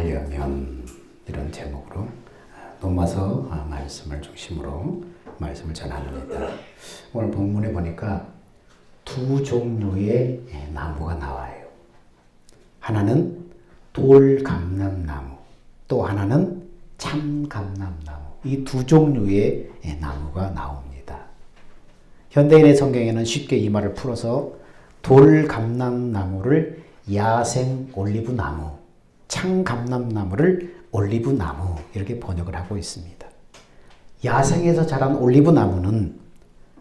전하려면 이런 제목으로 노마서 말씀을 중심으로 말씀을 전합니다. 오늘 본문에 보니까 두 종류의 나무가 나와요. 하나는 돌감람나무, 또 하나는 참감람나무. 이 두 종류의 나무가 나옵니다. 현대인의 성경에는 쉽게 이 말을 풀어서 돌감람나무를 야생 올리브나무, 참감람나무를 올리브나무 이렇게 번역을 하고 있습니다. 야생에서 자란 올리브나무는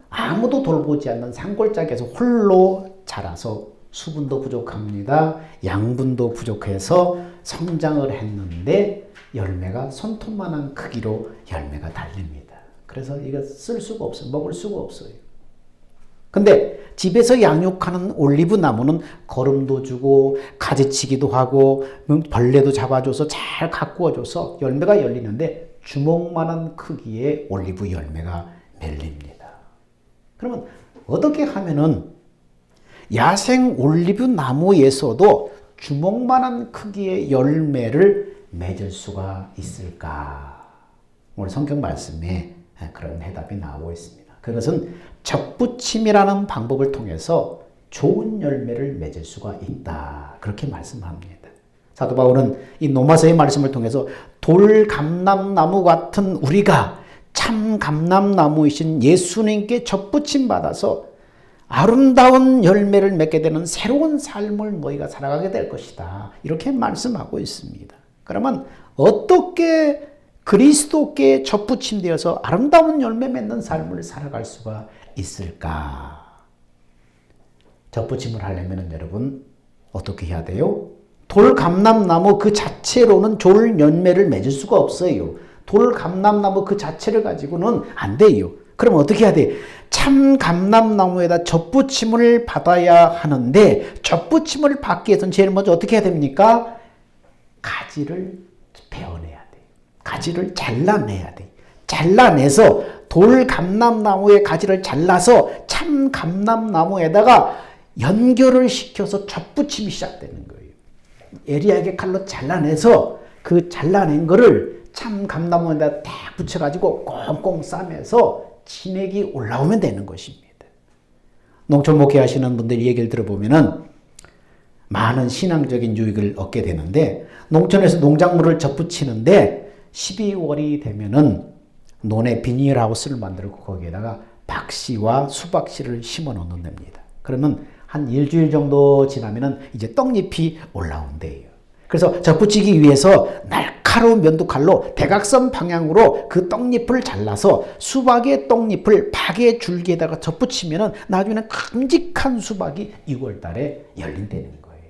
아무도 돌보지 않는 산골짜기에서 홀로 자라서 수분도 부족합니다. 양분도 부족해서 성장을 했는데 열매가 손톱만한 크기로 열매가 달립니다. 그래서 이거 쓸 수가 없어요. 먹을 수가 없어요. 근데 집에서 양육하는 올리브 나무는 거름도 주고 가지치기도 하고 벌레도 잡아줘서 잘 가꾸어줘서 열매가 열리는데 주먹만한 크기의 올리브 열매가 맺립니다. 그러면 어떻게 하면은 야생 올리브 나무에서도 주먹만한 크기의 열매를 맺을 수가 있을까? 오늘 성경 말씀에 그런 해답이 나오고 있습니다. 그것은 접붙임이라는 방법을 통해서 좋은 열매를 맺을 수가 있다. 그렇게 말씀합니다. 사도 바울은 이 노마서의 말씀을 통해서 돌감람나무 같은 우리가 참 감람나무이신 예수님께 접붙임 받아서 아름다운 열매를 맺게 되는 새로운 삶을 너희가 살아가게 될 것이다. 이렇게 말씀하고 있습니다. 그러면 어떻게 그리스도께 접붙임되어서 아름다운 열매 맺는 삶을 살아갈 수가 있을까? 접붙임을 하려면 여러분 어떻게 해야 돼요? 돌감람나무 그 자체로는 좋은 열매를 맺을 수가 없어요. 돌감람나무 그 자체를 가지고는 안 돼요. 그럼 어떻게 해야 돼? 참 감람나무에다 접붙임을 받아야 하는데 접붙임을 받기 위해서는 제일 먼저 어떻게 해야 됩니까? 가지를 베어내야 돼. 가지를 잘라내야 돼. 잘라내서 돌감람나무의 가지를 잘라서 참 감람나무에다가 연결을 시켜서 접붙임이 시작되는 거예요. 예리하게 칼로 잘라내서 그 잘라낸 거를 참 감나무에다 딱 붙여가지고 꽁꽁 싸매서 진액이 올라오면 되는 것입니다. 농촌 목회하시는 분들 얘기를 들어보면은 많은 신앙적인 유익을 얻게 되는데 농촌에서 농작물을 접붙이는데 12월이 되면은 논에 비닐하우스를 만들고 거기에다가 박씨와 수박씨를 심어 놓는 됩니다. 그러면 한 일주일 정도 지나면은 이제 떡잎이 올라온대요. 그래서 접붙이기 위해서 날카로운 면도칼로 대각선 방향으로 그 떡잎을 잘라서 수박의 떡잎을 박의 줄기에다가 접붙이면은 나중에는 큼직한 수박이 6월 달에 열린다는 거예요.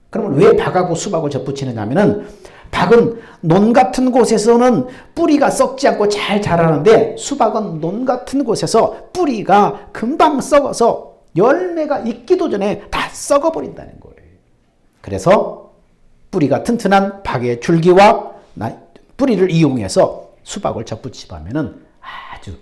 그러면 왜 박하고 수박을 접붙이느냐면은 박은 논 같은 곳에서는 뿌리가 썩지 않고 잘 자라는데 수박은 논 같은 곳에서 뿌리가 금방 썩어서 열매가 익기도 전에 다 썩어버린다는 거예요. 그래서 뿌리가 튼튼한 박의 줄기와 뿌리를 이용해서 수박을 접붙이면 아주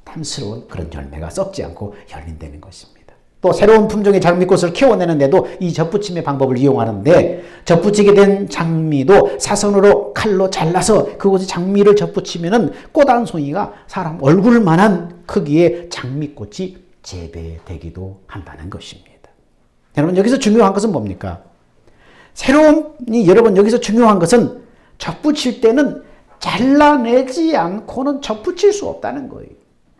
탐스러운 그런 열매가 썩지 않고 열린다는 것입니다. 또 새로운 품종의 장미꽃을 키워내는데도 이 접붙임의 방법을 이용하는데 접붙이게 된 장미도 사선으로 칼로 잘라서 그곳에 장미를 접붙이면 꽃 한 송이가 사람 얼굴만한 크기의 장미꽃이 재배되기도 한다는 것입니다. 여러분 여기서 중요한 것은 뭡니까? 여러분 여기서 중요한 것은 접붙일 때는 잘라내지 않고는 접붙일 수 없다는 거예요.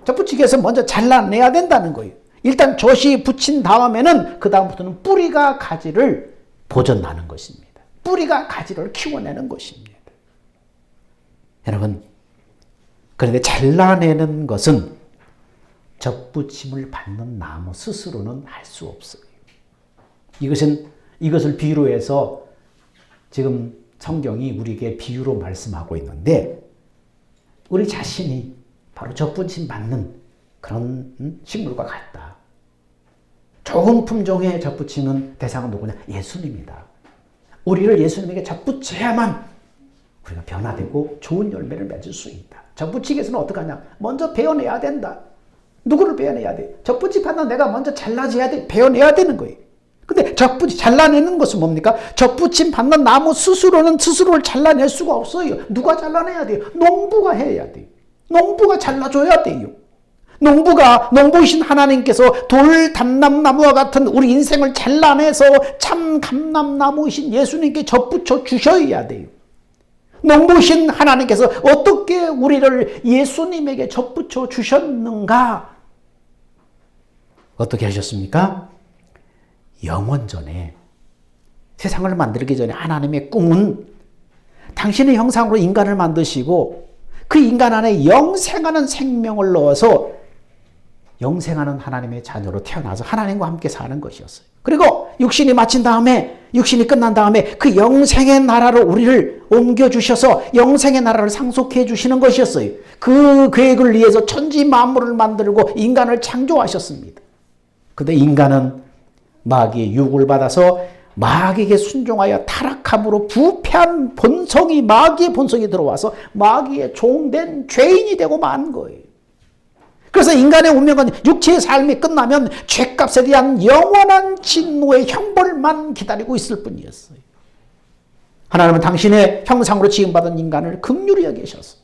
접붙이기 위해서 먼저 잘라내야 된다는 거예요. 일단 젖이 붙인 다음에는 그 다음부터는 뿌리가 가지를 보존하는 것입니다. 뿌리가 가지를 키워내는 것입니다. 여러분 그런데 잘라내는 것은 접붙임을 받는 나무 스스로는 할 수 없어요. 이것을 비유로 해서 지금 성경이 우리에게 비유로 말씀하고 있는데 우리 자신이 바로 접붙임 받는 그런 식물과 같다. 좋은 품종의 접붙이는 대상은 누구냐? 예수님이다. 우리를 예수님에게 접붙여야만 우리가 변화되고 좋은 열매를 맺을 수 있다. 접붙이기 위해서는 어떻게 하냐? 먼저 베어내야 된다. 누구를 베어내야 돼? 접붙이 받는 내가 먼저 잘라져야 돼. 베어내야 되는 거예요. 근데 잘라내는 것은 뭡니까? 접붙임 받는 나무 스스로는 스스로를 잘라낼 수가 없어요. 누가 잘라내야 돼요? 농부가 해야 돼요. 농부가 잘라줘야 돼요. 농부이신 하나님께서 돌 담람나무와 같은 우리 인생을 잘라내서 참 감람나무이신 예수님께 접붙여 주셔야 돼요. 농부이신 하나님께서 어떻게 우리를 예수님에게 접붙여 주셨는가? 어떻게 하셨습니까? 영원전에, 세상을 만들기 전에 하나님의 꿈은 당신의 형상으로 인간을 만드시고 그 인간 안에 영생하는 생명을 넣어서 영생하는 하나님의 자녀로 태어나서 하나님과 함께 사는 것이었어요. 그리고 육신이 끝난 다음에 그 영생의 나라로 우리를 옮겨주셔서 영생의 나라를 상속해 주시는 것이었어요. 그 계획을 위해서 천지 만물을 만들고 인간을 창조하셨습니다. 근데 인간은 마귀의 유혹을 받아서 마귀에게 순종하여 타락함으로 부패한 본성이, 마귀의 본성이 들어와서 마귀의 종된 죄인이 되고 만 거예요. 그래서 인간의 운명은 육체의 삶이 끝나면 죄값에 대한 영원한 진노의 형벌만 기다리고 있을 뿐이었어요. 하나님은 당신의 형상으로 지음받은 인간을 긍휼히 여기셔서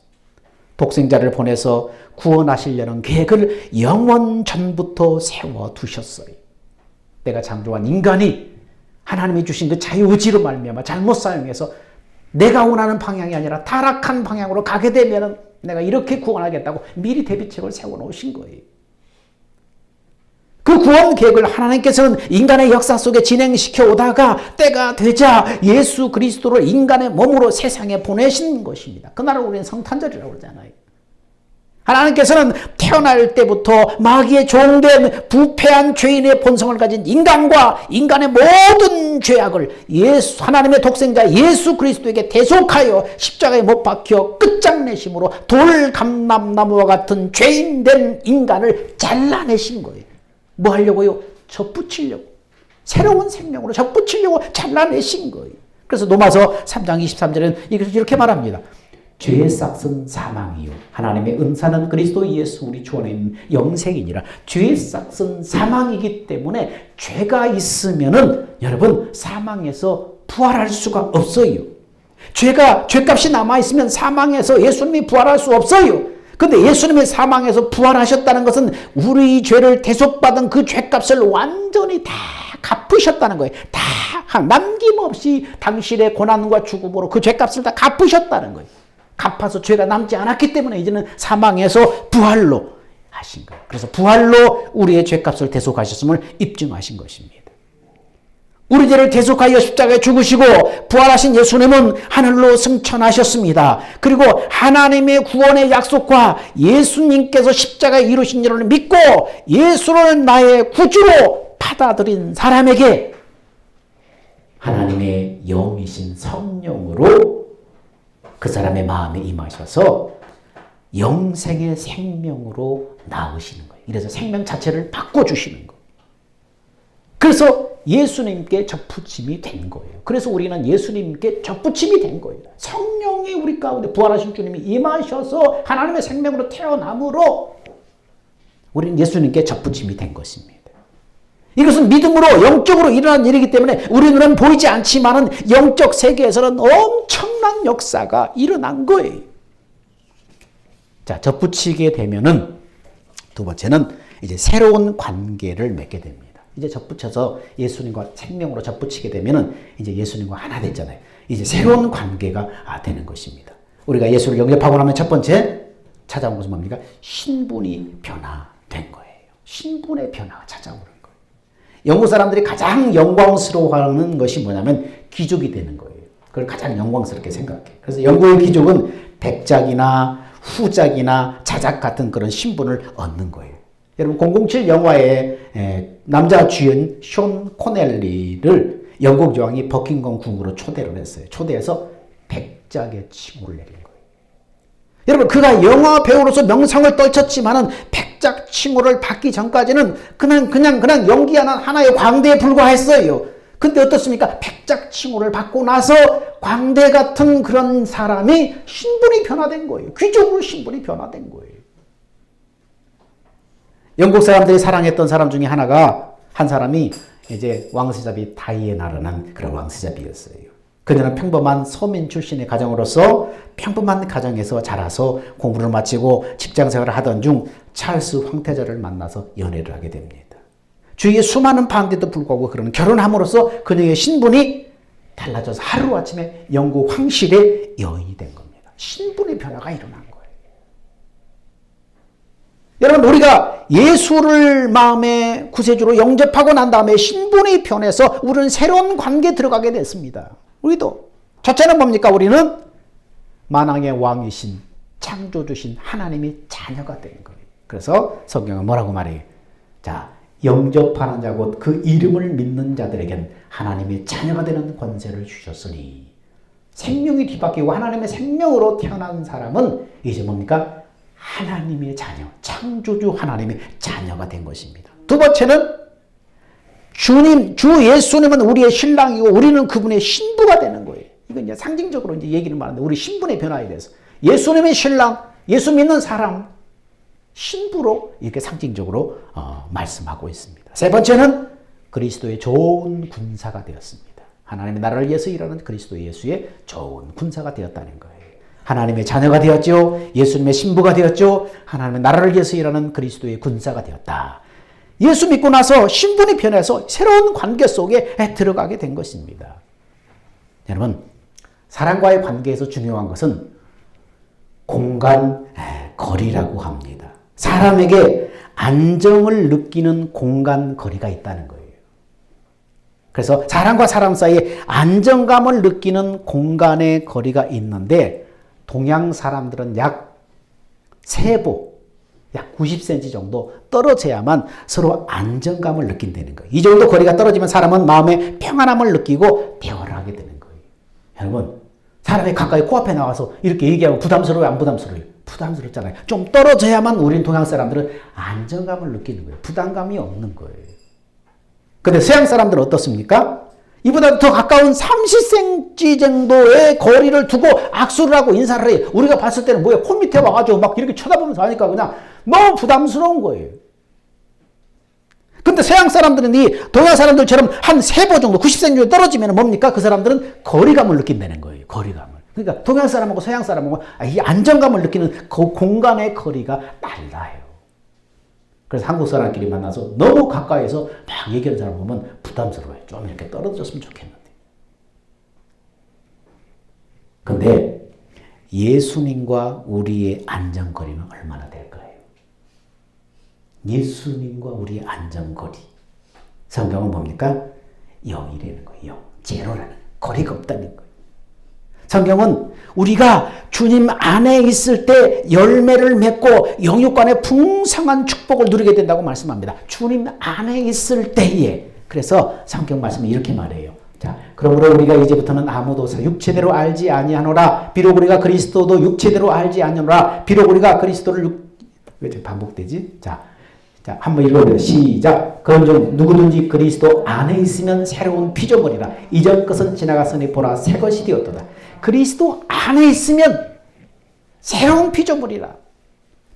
독생자를 보내서 구원하시려는 계획을 영원 전부터 세워두셨어요. 내가 창조한 인간이 하나님이 주신 그 자유의지로 말미암아 잘못 사용해서 내가 원하는 방향이 아니라 타락한 방향으로 가게 되면 내가 이렇게 구원하겠다고 미리 대비책을 세워놓으신 거예요. 그 구원 계획을 하나님께서는 인간의 역사 속에 진행시켜 오다가 때가 되자 예수 그리스도를 인간의 몸으로 세상에 보내신 것입니다. 그날을 우리는 성탄절이라고 그러잖아요. 하나님께서는 태어날 때부터 마귀의 종된 부패한 죄인의 본성을 가진 인간과 인간의 모든 죄악을 하나님의 독생자 예수 그리스도에게 대속하여 십자가에 못 박혀 끝장내심으로 돌 감람나무와 같은 죄인된 인간을 잘라내신 거예요. 뭐 하려고요? 접붙이려고. 새로운 생명으로 접붙이려고 잘라내신 거예요. 그래서 로마서 3장 23절에는 이렇게 말합니다. 죄의 싹은 사망이요 하나님의 은사는 그리스도 예수 우리 주 안에 있는 영생이니라. 죄의 싹은 사망이기 때문에 죄가 있으면은 여러분 사망에서 부활할 수가 없어요. 죄값이 남아있으면 사망에서 예수님이 부활할 수 없어요. 근데 예수님이 사망에서 부활하셨다는 것은 우리 죄를 대속받은 그 죄값을 완전히 다 갚으셨다는 거예요. 다 남김없이 당신의 고난과 죽음으로 그 죄값을 다 갚으셨다는 거예요. 갚아서 죄가 남지 않았기 때문에 이제는 사망에서 부활로 하신 거예요. 그래서 부활로 우리의 죄값을 대속하셨음을 입증하신 것입니다. 우리 죄를 대속하여 십자가에 죽으시고 부활하신 예수님은 하늘로 승천하셨습니다. 그리고 하나님의 구원의 약속과 예수님께서 십자가에 이루신 일을 믿고 예수를 나의 구주로 받아들인 사람에게 하나님의 영이신 성령으로 그 사람의 마음에 임하셔서 영생의 생명으로 낳으시는 거예요. 이래서 생명 자체를 바꿔주시는 거예요. 그래서 예수님께 접붙임이 된 거예요. 그래서 우리는 예수님께 접붙임이 된 거예요. 성령이 우리 가운데 부활하신 주님이 임하셔서 하나님의 생명으로 태어남으로 우리는 예수님께 접붙임이 된 것입니다. 이것은 믿음으로 영적으로 일어난 일이기 때문에 우리 눈은 보이지 않지만은 영적 세계에서는 엄청난 역사가 일어난 거예요. 자, 접붙이게 되면은 두 번째는 이제 새로운 관계를 맺게 됩니다. 이제 접붙여서 예수님과 생명으로 접붙이게 되면은 이제 예수님과 하나 됐잖아요. 이제 새로운 관계가 되는 것입니다. 우리가 예수를 영접하고 나면 첫 번째 찾아온 것은 뭡니까? 신분이 변화된 거예요. 신분의 변화가 찾아오는 거예요. 영국 사람들이 가장 영광스러워하는 것이 뭐냐면 귀족이 되는 거예요. 그걸 가장 영광스럽게 생각해. 그래서 영국의 귀족은 백작이나 후작이나 자작 같은 그런 신분을 얻는 거예요. 여러분 007 영화의 남자 주연 숀 코넬리를 영국 여왕이 버킹엄 궁으로 초대를 했어요. 초대해서 백작의 칭호를 내린 거예요. 여러분 그가 영화 배우로서 명성을 떨쳤지만은 백작 칭호를 받기 전까지는 그냥 연기하는 하나의 광대에 불과했어요. 근데 어떻습니까? 백작 칭호를 받고 나서 광대 같은 그런 사람이 신분이 변화된 거예요. 귀족으로 신분이 변화된 거예요. 영국 사람들이 사랑했던 사람 중에 한 사람이 이제 왕세자비 다이애나라는 그런 왕세자비였어요. 그녀는 평범한 서민 출신의 가정으로서 평범한 가정에서 자라서 공부를 마치고 직장생활을 하던 중 찰스 황태자를 만나서 연애를 하게 됩니다. 주위에 수많은 반대도 불구하고 그는 결혼함으로써 그녀의 신분이 달라져서 하루아침에 영국 황실의 여인이 된 겁니다. 신분의 변화가 일어난 거예요. 여러분, 우리가 예수를 마음의 구세주로 영접하고 난 다음에 신분이 변해서 우리는 새로운 관계에 들어가게 됐습니다. 우리도. 첫째는 뭡니까? 우리는 만왕의 왕이신 창조주신 하나님의 자녀가 되는 거예요. 그래서 성경은 뭐라고 말해요? 자, 영접하는 자고 그 이름을 믿는 자들에겐 하나님의 자녀가 되는 권세를 주셨으니, 생명이 뒤바뀌고 하나님의 생명으로 태어난 사람은 이제 뭡니까? 하나님의 자녀, 창조주 하나님의 자녀가 된 것입니다. 두 번째는 주님, 주 예수님은 우리의 신랑이고 우리는 그분의 신부가 되는 거예요. 이건 이제 상징적으로 이제 얘기를 하는데, 우리 신분의 변화에 대해서 예수님의 신랑, 예수 믿는 사람, 신부로 이렇게 상징적으로 말씀하고 있습니다. 세 번째는 그리스도의 좋은 군사가 되었습니다. 하나님의 나라를 위해서 일하는 그리스도 예수의 좋은 군사가 되었다는 거예요. 하나님의 자녀가 되었죠. 예수님의 신부가 되었죠. 하나님의 나라를 위해서 일하는 그리스도의 군사가 되었다. 예수 믿고 나서 신분이 변해서 새로운 관계 속에 들어가게 된 것입니다. 여러분, 사람과의 관계에서 중요한 것은 공간, 거리라고 합니다. 사람에게 안정을 느끼는 공간, 거리가 있다는 거예요. 그래서 사람과 사람 사이에 안정감을 느끼는 공간의 거리가 있는데, 동양 사람들은 약 3보, 약 90cm 정도 떨어져야만 서로 안정감을 느낀다는 거예요. 이 정도 거리가 떨어지면 사람은 마음의 평안함을 느끼고 대화를 하게 되는 거예요. 여러분, 사람이 가까이 코앞에 나와서 이렇게 얘기하면 부담스러워요, 안 부담스러워요? 부담스럽잖아요. 좀 떨어져야만 우린 동양 사람들은 안정감을 느끼는 거예요. 부담감이 없는 거예요. 근데 서양 사람들은 어떻습니까? 이보다 더 가까운 30cm 정도의 거리를 두고 악수를 하고 인사를 해요. 우리가 봤을 때는 뭐야, 코 밑에 와가지고 막 이렇게 쳐다보면서 하니까 그냥 너무 부담스러운 거예요. 근데 서양 사람들은 이 동양 사람들처럼 한 3보 정도, 90cm 정도 떨어지면 뭡니까? 그 사람들은 거리감을 느낀다는 거예요. 거리감을. 그러니까 동양 사람하고 서양 사람하고 이 안정감을 느끼는 그 공간의 거리가 달라요. 그래서 한국 사람끼리 만나서 너무 가까이서 막 얘기하는 사람 보면 부담스러워요. 좀 이렇게 떨어졌으면 좋겠는데. 근데 예수님과 우리의 안정거리는 얼마나 될까요? 예수님과 우리의 안정거리. 성경은 뭡니까? 0이라는 거예요. 0. 제로라는 거리가 없다는 거예요. 성경은 우리가 주님 안에 있을 때 열매를 맺고 영육간의 풍성한 축복을 누리게 된다고 말씀합니다. 주님 안에 있을 때에. 그래서 성경 말씀이 이렇게 말해요. 자, 그러므로 우리가 이제부터는 아무도 육체대로 알지 아니하노라. 비록 우리가 그리스도도 육체대로 알지 아니하노라. 비록 우리가 그리스도를 왜 반복되지? 자, 한번 읽어보세요. 시작. 그런즉 누구든지 그리스도 안에 있으면 새로운 피조물이라. 이전 것은 지나갔으니 보라 새 것이 되었도다. 그리스도 안에 있으면 새로운 피조물이라.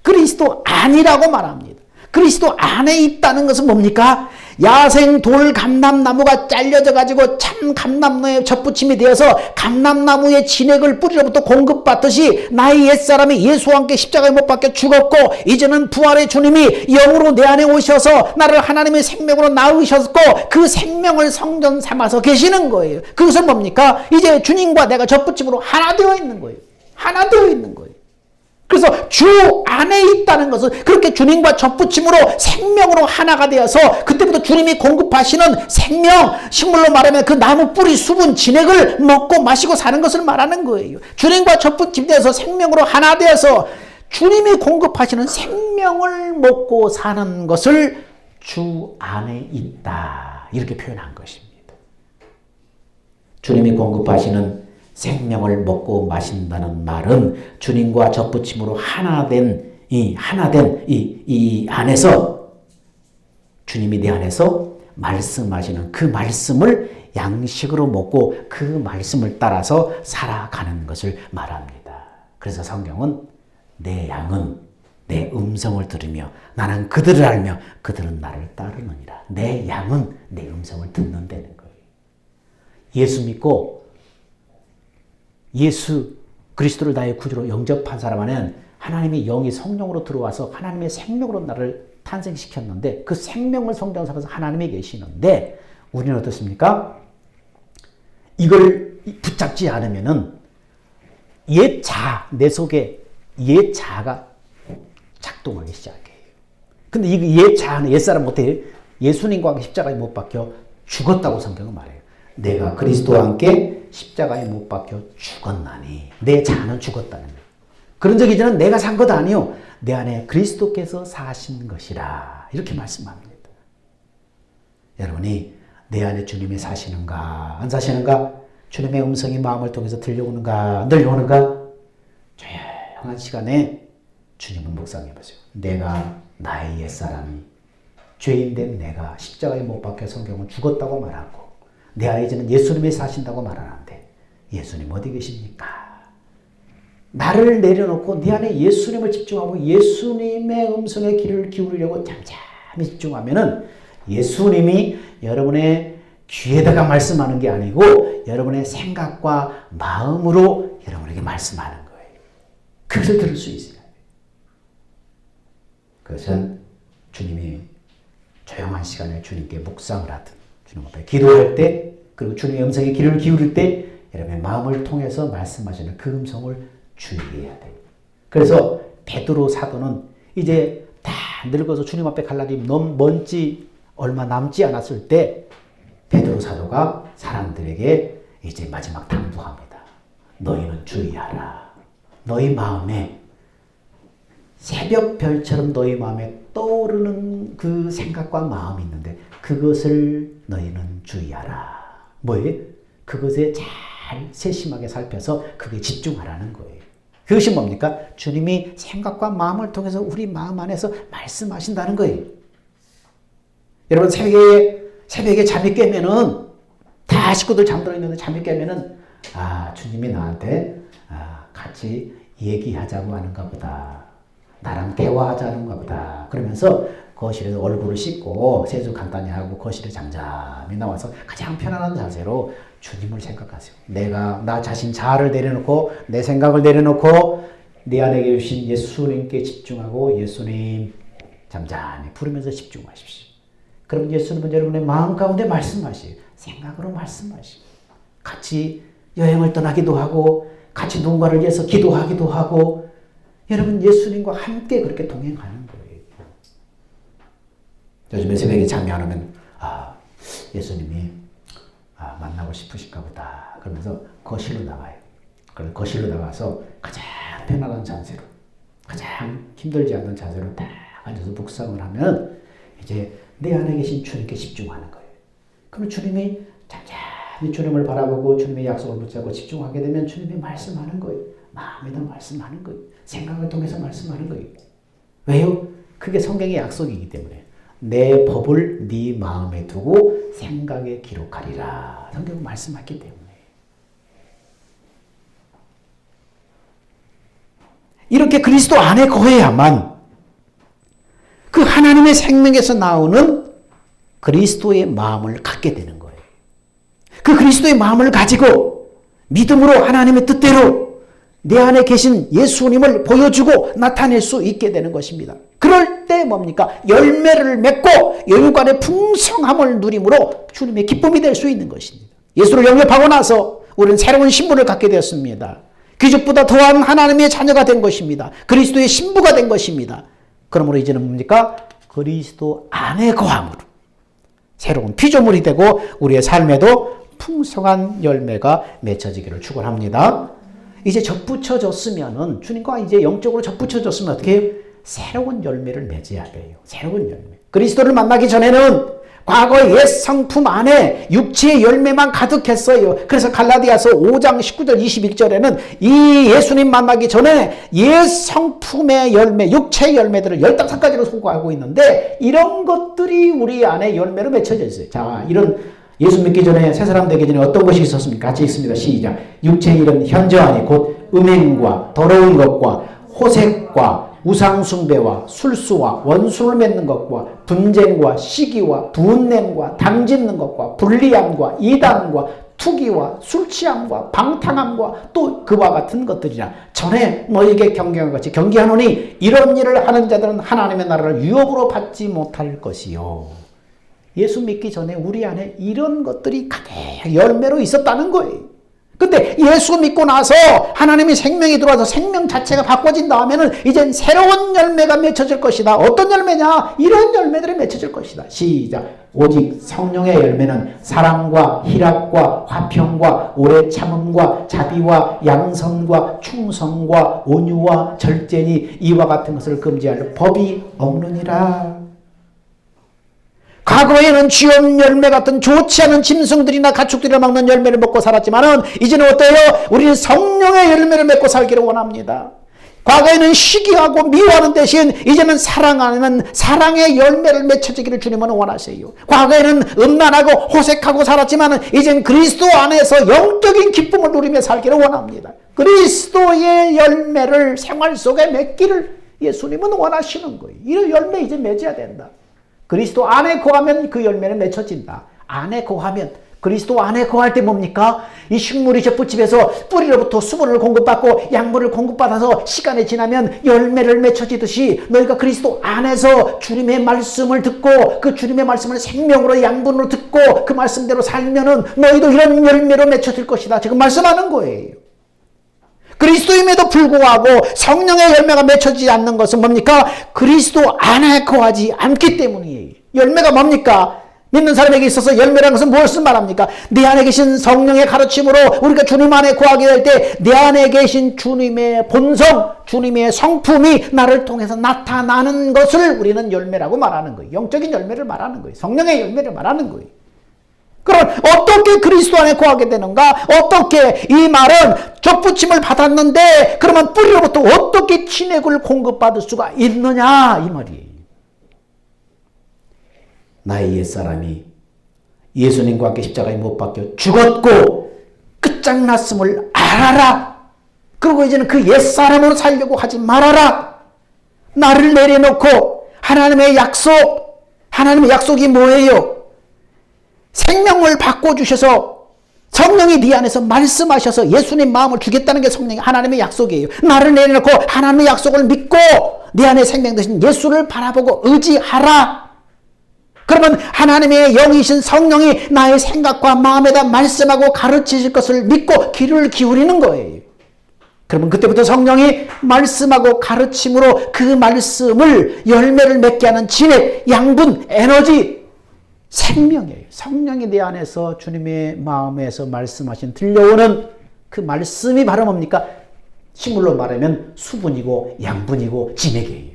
그리스도 안이라고 말합니다. 그리스도 안에 있다는 것은 뭡니까? 야생 돌 감람나무가 잘려져 가지고 참 감람나무에 접붙임이 되어서 감람나무의 진액을 뿌리로부터 공급받듯이 나의 옛사람이 예수와 함께 십자가에 못 박혀 죽었고, 이제는 부활의 주님이 영으로 내 안에 오셔서 나를 하나님의 생명으로 낳으셨고 그 생명을 성전 삼아서 계시는 거예요. 그것은 뭡니까? 이제 주님과 내가 접붙임으로 하나 되어 있는 거예요. 하나 되어 있는 거예요. 그래서 주 안에 있다는 것은 그렇게 주님과 접붙임으로 생명으로 하나가 되어서 그때부터 주님이 공급하시는 생명, 식물로 말하면 그 나무 뿌리, 수분, 진액을 먹고 마시고 사는 것을 말하는 거예요. 주님과 접붙임되어서 생명으로 하나 되어서 주님이 공급하시는 생명을 먹고 사는 것을 주 안에 있다, 이렇게 표현한 것입니다. 주님이 공급하시는 생명을 먹고 마신다는 말은 주님과 접붙임으로 하나된 이 안에서, 주님이 내 안에서 말씀하시는 그 말씀을 양식으로 먹고 그 말씀을 따라서 살아가는 것을 말합니다. 그래서 성경은 내 양은 내 음성을 들으며 나는 그들을 알며 그들은 나를 따르느니라. 내 양은 내 음성을 듣는다는 거예요. 예수 믿고 예수 그리스도를 나의 구주로 영접한 사람 안에는 하나님의 영이 성령으로 들어와서 하나님의 생명으로 나를 탄생시켰는데 그 생명을 성장하면서 하나님에 계시는데 우리는 어떻습니까? 이걸 붙잡지 않으면은 옛 자, 내 속에 옛 자가 작동하기 시작해요. 근데 이 옛 자는 옛사람 어때요? 예수님과 십자가에 못 박혀 죽었다고 성경은 말해요. 내가 그리스도와 함께 십자가에 못 박혀 죽었나니 내 자는 죽었다는 거예요. 그런 적이 이제는 내가 산 것 아니요. 내 안에 그리스도께서 사신 것이라. 이렇게 말씀합니다. 여러분이 내 안에 주님이 사시는가 안 사시는가? 주님의 음성이 마음을 통해서 들려오는가 안 들려오는가? 조용한 시간에 주님을 묵상해 보세요. 내가 나의 옛사람이 죄인된 내가 십자가에 못 박혀 성경은 죽었다고 말하고 내 안에 이제는 예수님이 사신다고 말하는데 예수님 어디 계십니까? 나를 내려놓고 내 안에 예수님을 집중하고 예수님의 음성에 귀를 기울이려고 잠잠히 집중하면은 예수님이 여러분의 귀에다가 말씀하는 게 아니고 여러분의 생각과 마음으로 여러분에게 말씀하는 거예요. 그것을 들을 수 있어요. 그것은 주님이 조용한 시간에 주님께 묵상을 하든 주님 앞에 기도할 때 그리고 주님의 음성에 귀를 기울일 때 여러분의 마음을 통해서 말씀하시는 그 음성을 주의해야 돼요. 그래서 베드로 사도는 이제 다 늙어서 주님 앞에 갈 날이 먼지 얼마 남지 않았을 때 베드로 사도가 사람들에게 이제 마지막 당부합니다. 너희는 주의하라. 너희 마음에 새벽별처럼 너희 마음에 떠오르는 그 생각과 마음이 있는데 그것을 너희는 주의하라. 뭐예요? 그것에 잘 세심하게 살펴서 그게 집중하라는 거예요. 그것이 뭡니까? 주님이 생각과 마음을 통해서 우리 마음 안에서 말씀하신다는 거예요. 여러분 새벽에 잠이 깨면은 다 식구들 잠들어 있는데 잠이 깨면은 주님이 나한테 같이 얘기하자고 하는가 보다. 나랑 대화하자는가 보다. 그러면서 거실에서 얼굴을 씻고 세수 간단히 하고 거실에 잠잠히 나와서 가장 편안한 자세로 주님을 생각하세요. 내가 나 자신 자아를 내려놓고 내 생각을 내려놓고 내 안에 계신 예수님께 집중하고 예수님 잠잠히 부르면서 집중하십시오. 그럼 예수님은 여러분의 마음 가운데 말씀하시고 생각으로 말씀하시고 같이 여행을 떠나기도 하고 같이 누군가를 위해서 기도하기도 하고 여러분 예수님과 함께 그렇게 동행하는 거예요. 요즘에 새벽에 잠이 안 오면 예수님이 만나고 싶으신가 보다 그러면서 거실로 나가요. 그래서 거실로 나가서 가장 편안한 자세로 가장 힘들지 않는 자세로 딱 앉아서 묵상을 하면 이제 내 안에 계신 주님께 집중하는 거예요. 그럼 주님이 잠잠히 주님을 바라보고 주님의 약속을 붙잡고 집중하게 되면 주님이 말씀하는 거예요. 마음에다 말씀하는 거예요. 생각을 통해서 말씀하는 거예요. 왜요? 그게 성경의 약속이기 때문에 내 법을 네 마음에 두고 생각에 기록하리라. 성경은 말씀했기 때문에. 이렇게 그리스도 안에 거해야만 그 하나님의 생명에서 나오는 그리스도의 마음을 갖게 되는 거예요. 그 그리스도의 마음을 가지고 믿음으로 하나님의 뜻대로 내 안에 계신 예수님을 보여주고 나타낼 수 있게 되는 것입니다. 그럴 때 뭡니까? 열매를 맺고 영육간의 풍성함을 누림으로 주님의 기쁨이 될 수 있는 것입니다. 예수를 영접하고 나서 우리는 새로운 신분을 갖게 되었습니다. 귀족보다 더한 하나님의 자녀가 된 것입니다. 그리스도의 신부가 된 것입니다. 그러므로 이제는 뭡니까? 그리스도 안에 거함으로 새로운 피조물이 되고 우리의 삶에도 풍성한 열매가 맺혀지기를 축원합니다. 이제 접붙여졌으면은 주님과 이제 영적으로 접붙여졌으면 어떻게 해요? 새로운 열매를 맺어야 돼요. 새로운 열매. 그리스도를 만나기 전에는 과거의 옛 성품 안에 육체의 열매만 가득했어요. 그래서 갈라디아서 5장 19절 21절에는 이 예수님 만나기 전에 옛 성품의 열매, 육체의 열매들을 15가지로 소개하고 있는데 이런 것들이 우리 안에 열매로 맺혀져 있어요. 자, 이런 예수 믿기 전에 새 사람 되기 전에 어떤 것이 있었습니까? 같이 읽습니다. 시작. 육체의 일은 현저하니 곧 음행과 더러운 것과 호색과 우상숭배와 술수와 원수를 맺는 것과 분쟁과 시기와 분냄과 당짓는 것과 불리함과 이단과 투기와 술취함과 방탕함과 또 그와 같은 것들이라. 전에 너에게 경계한 같이 경계하노니 이런 일을 하는 자들은 하나님의 나라를 유업으로 받지 못할 것이요. 예수 믿기 전에 우리 안에 이런 것들이 가득 열매로 있었다는 거예요. 근데 예수 믿고 나서 하나님이 생명이 들어와서 생명 자체가 바꿔진 다음에는 이젠 새로운 열매가 맺혀질 것이다. 어떤 열매냐? 이런 열매들이 맺혀질 것이다. 시작. 오직 성령의 열매는 사랑과 희락과 화평과 오래 참음과 자비와 양선과 충성과 온유와 절제니 이와 같은 것을 금지할 법이 없느니라. 과거에는 쥐염 열매 같은 좋지 않은 짐승들이나 가축들이나 먹는 열매를 먹고 살았지만은 이제는 어때요? 우리는 성령의 열매를 맺고 살기를 원합니다. 과거에는 시기하고 미워하는 대신 이제는 사랑하는 사랑의 열매를 맺혀지기를 주님은 원하세요. 과거에는 음란하고 호색하고 살았지만은 이제는 그리스도 안에서 영적인 기쁨을 누리며 살기를 원합니다. 그리스도의 열매를 생활 속에 맺기를 예수님은 원하시는 거예요. 이 열매 이제 맺어야 된다. 그리스도 안에 거하면 그 열매는 맺혀진다. 안에 거하면, 그리스도 안에 거할 때 뭡니까? 이 식물이 젖붙집에서 뿌리로부터 수분을 공급받고 양분을 공급받아서 시간이 지나면 열매를 맺혀지듯이 너희가 그리스도 안에서 주님의 말씀을 듣고 그 주님의 말씀을 생명으로 양분으로 듣고 그 말씀대로 살면은 너희도 이런 열매로 맺혀질 것이다. 지금 말씀하는 거예요. 그리스도임에도 불구하고 성령의 열매가 맺혀지지 않는 것은 뭡니까? 그리스도 안에 거하지 않기 때문이에요. 열매가 뭡니까? 믿는 사람에게 있어서 열매라는 것은 무엇을 말합니까? 내 안에 계신 성령의 가르침으로 우리가 주님 안에 거하게 될 때 내 안에 계신 주님의 본성, 주님의 성품이 나를 통해서 나타나는 것을 우리는 열매라고 말하는 거예요. 영적인 열매를 말하는 거예요. 성령의 열매를 말하는 거예요. 그럼 어떻게 그리스도 안에 거하게 되는가? 어떻게? 이 말은 젖붙임을 받았는데 그러면 뿌리로부터 어떻게 진액을 공급받을 수가 있느냐? 이 말이에요. 나의 옛사람이 예수님과 함께 십자가에 못 박혀 죽었고 끝장났음을 알아라. 그리고 이제는 그 옛사람으로 살려고 하지 말아라. 나를 내려놓고 하나님의 약속이 뭐예요? 생명을 바꿔주셔서 성령이 네 안에서 말씀하셔서 예수님 마음을 주겠다는 게 성령이 하나님의 약속이에요. 나를 내려놓고 하나님의 약속을 믿고 내 안에 생명 되신 예수를 바라보고 의지하라. 그러면 하나님의 영이신 성령이 나의 생각과 마음에다 말씀하고 가르치실 것을 믿고 귀를 기울이는 거예요. 그러면 그때부터 성령이 말씀하고 가르침으로 그 말씀을 열매를 맺게 하는 진액, 양분, 에너지, 생명이에요. 성령이 내 안에서 주님의 마음에서 말씀하신 들려오는 그 말씀이 바로 뭡니까? 식물로 말하면 수분이고 양분이고 진액이에요.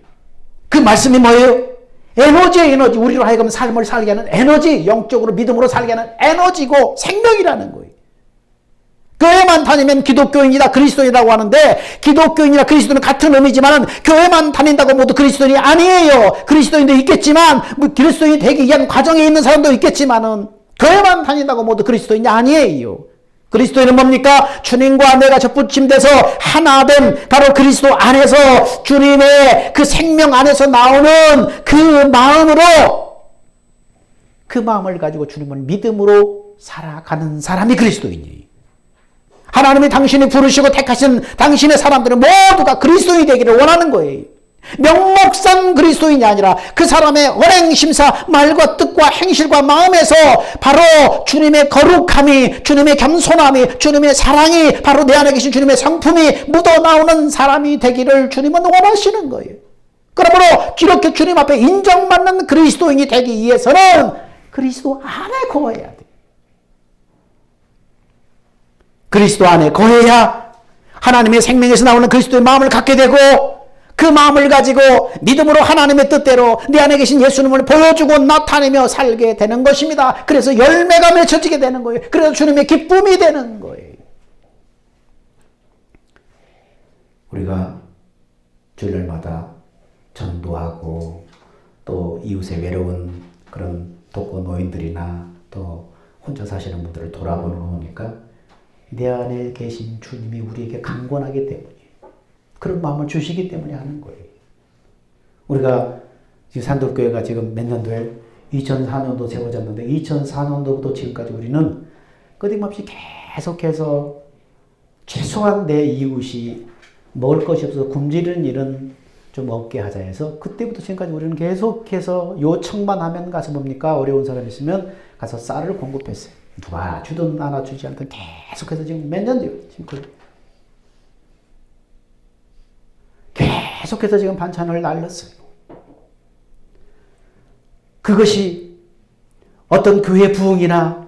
그 말씀이 뭐예요? 에너지의 에너지, 우리로 하여금 삶을 살게 하는 에너지, 영적으로 믿음으로 살게 하는 에너지고 생명이라는 거예요. 교회만 다니면 기독교인이다, 그리스도인이라고 하는데 기독교인이나 그리스도는 같은 의미지만 교회만 다닌다고 모두 그리스도인이 아니에요. 그리스도인도 있겠지만 그리스도인이 되기 위한 과정에 있는 사람도 있겠지만은 교회만 다닌다고 모두 그리스도인이 아니에요. 그리스도인은 뭡니까? 주님과 내가 접붙임돼서 하나 된 바로 그리스도 안에서 주님의 그 생명 안에서 나오는 그 마음으로 그 마음을 가지고 주님을 믿음으로 살아가는 사람이 그리스도인이에요. 하나님이 당신이 부르시고 택하신 당신의 사람들은 모두가 그리스도인이 되기를 원하는 거예요. 명목상 그리스도인이 아니라 그 사람의 언행심사, 말과 뜻과 행실과 마음에서 바로 주님의 거룩함이, 주님의 겸손함이, 주님의 사랑이, 바로 내 안에 계신 주님의 성품이 묻어나오는 사람이 되기를 주님은 원하시는 거예요. 그러므로 이렇게 주님 앞에 인정받는 그리스도인이 되기 위해서는 그리스도 안에 거해야 돼. 그리스도 안에 거해야 하나님의 생명에서 나오는 그리스도의 마음을 갖게 되고 그 마음을 가지고 믿음으로 하나님의 뜻대로 내 안에 계신 예수님을 보여주고 나타내며 살게 되는 것입니다. 그래서 열매가 맺혀지게 되는 거예요. 그래서 주님의 기쁨이 되는 거예요. 우리가 주일날마다 전도하고 또 이웃의 외로운 그런 독거 노인들이나 또 혼자 사시는 분들을 돌아보는 거 보니까 내 안에 계신 주님이 우리에게 강권하기 때문이에요. 그런 마음을 주시기 때문에 하는 거예요. 우리가 지금 산돌교회가 지금 몇 년도에 2004년도 세워졌는데 2004년도부터 지금까지 우리는 끊임없이 계속해서 최소한 내 이웃이 먹을 것이 없어서 굶주리는 일은 좀 없게 하자 해서 그때부터 지금까지 우리는 계속해서 요청만 하면 가서 뭡니까? 어려운 사람 있으면 가서 쌀을 공급했어요. 누가 주든 하나 주지 않든 계속해서 지금 몇 년 돼요. 지금 계속해서 지금 반찬을 날렸어요. 그것이 어떤 교회 부흥이나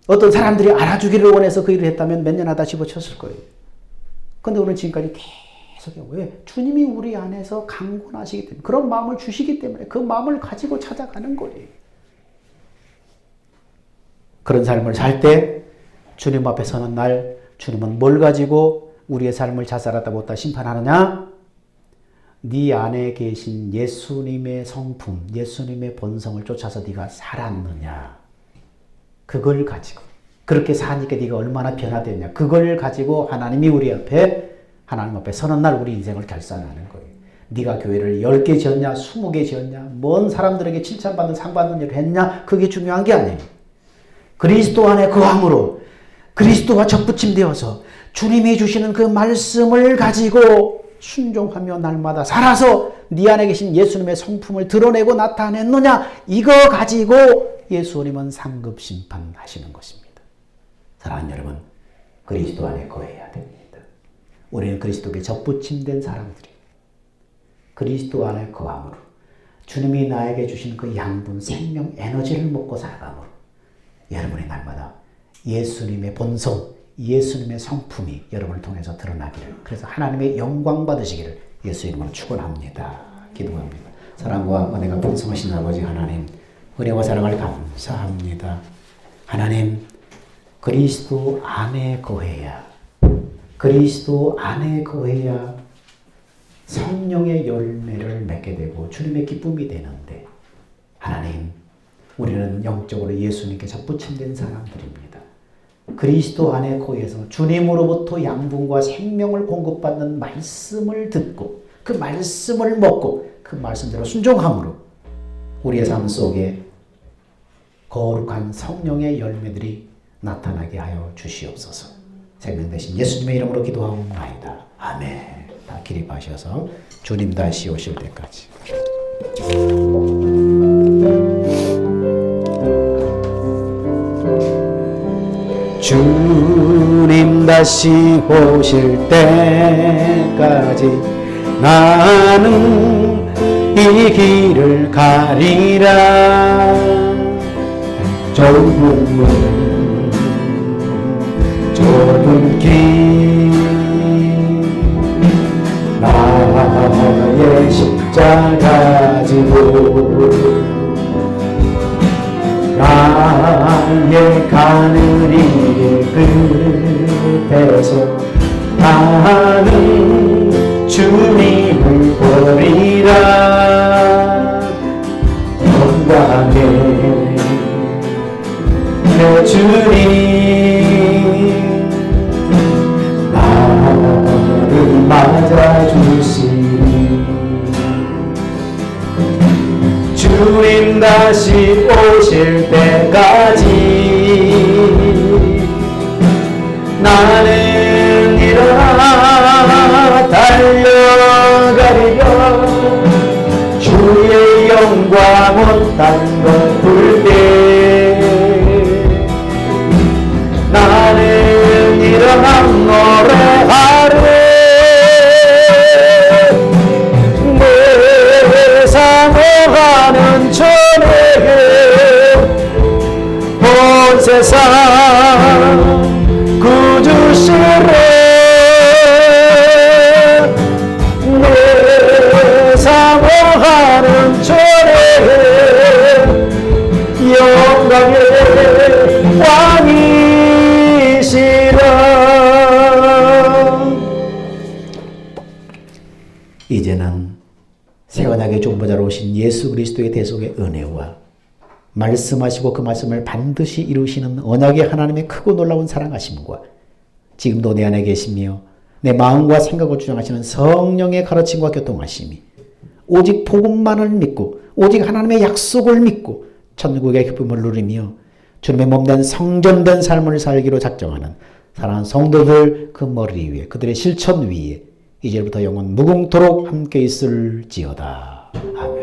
어떤 사람들이 알아주기를 원해서 그 일을 했다면 몇 년 하다 집어쳤을 거예요. 그런데 우리는 지금까지 계속 왜? 주님이 우리 안에서 강권하시기 때문에 그런 마음을 주시기 때문에 그 마음을 가지고 찾아가는 거예요. 그런 삶을 살 때 주님 앞에 서는 날 주님은 뭘 가지고 우리의 삶을 자살하다 못다 심판하느냐? 네 안에 계신 예수님의 성품, 예수님의 본성을 쫓아서 네가 살았느냐? 그걸 가지고 그렇게 사니까 네가 얼마나 변화되었냐? 그걸 가지고 하나님이 우리 앞에 하나님 앞에 서는 날 우리 인생을 결산하는 거예요. 네가 교회를 10개 지었냐? 20개 지었냐? 뭔 사람들에게 칭찬받는 상 받는 일을 했냐? 그게 중요한 게 아니에요. 그리스도 안에 거함으로 그리스도와 접붙임되어서 주님이 주시는 그 말씀을 가지고 순종하며 날마다 살아서 네 안에 계신 예수님의 성품을 드러내고 나타냈느냐? 이거 가지고 예수님은 상급 심판하시는 것입니다. 사랑하는 여러분, 그리스도 안에 거해야 됩니다. 우리는 그리스도께 접붙임된 사람들이 그리스도 안에 거함으로 주님이 나에게 주신 그 양분, 생명, 에너지를 먹고 살아감으로 여러분이 날마다 예수님의 본성, 예수님의 성품이 여러분을 통해서 드러나기를, 그래서 하나님의 영광 받으시기를 예수 이름으로 축원합니다. 기도합니다. 사랑과 은혜가 풍성하신 아버지 하나님, 은혜와 사랑을 감사합니다. 하나님, 그리스도 안에 거해야, 그리스도 안에 거해야 성령의 열매를 맺게 되고 주님의 기쁨이 되는데, 하나님, 우리는 영적으로 예수님께 접붙임된 사람들입니다. 그리스도 안에 거해서 주님으로부터 양분과 생명을 공급받는 말씀을 듣고 그 말씀을 먹고 그 말씀대로 순종함으로 우리의 삶 속에 거룩한 성령의 열매들이 나타나게 하여 주시옵소서. 생명 되신 예수님의 이름으로 기도하옵나이다. 아멘. 다 기립하셔서 주님 다시 오실 때까지. 주님 다시 오실 때까지 나는 이 길을 가리라. 좁은 길 나의 십자가 지고 나의 가는 이 끝에서 나는 주님을 보리라. 영광의 내 주님 나를 맞아주시니 주님 다시 오실 때까지 나는 일어나 달려가리라. 주의 영광은 딴 것 볼 때 나는 일어나 노래하리. 내 사모하는 전에게 온 세상 구주시래. 내 사모하는 전에게 영광의 왕이시라. 이제는 새 언약의 중보자로 오신 예수 그리스도의 대속의 은혜와 말씀하시고 그 말씀을 반드시 이루시는 언약의 하나님의 크고 놀라운 사랑하심과 지금도 내 안에 계시며 내 마음과 생각을 주장하시는 성령의 가르침과 교통하심이 오직 복음만을 믿고 오직 하나님의 약속을 믿고 천국의 기쁨을 누리며 주님의 몸된 성전된 삶을 살기로 작정하는 사랑하는 성도들 그 머리 위에 그들의 실천 위에 이제부터 영원 무궁토록 함께 있을지어다. 아멘.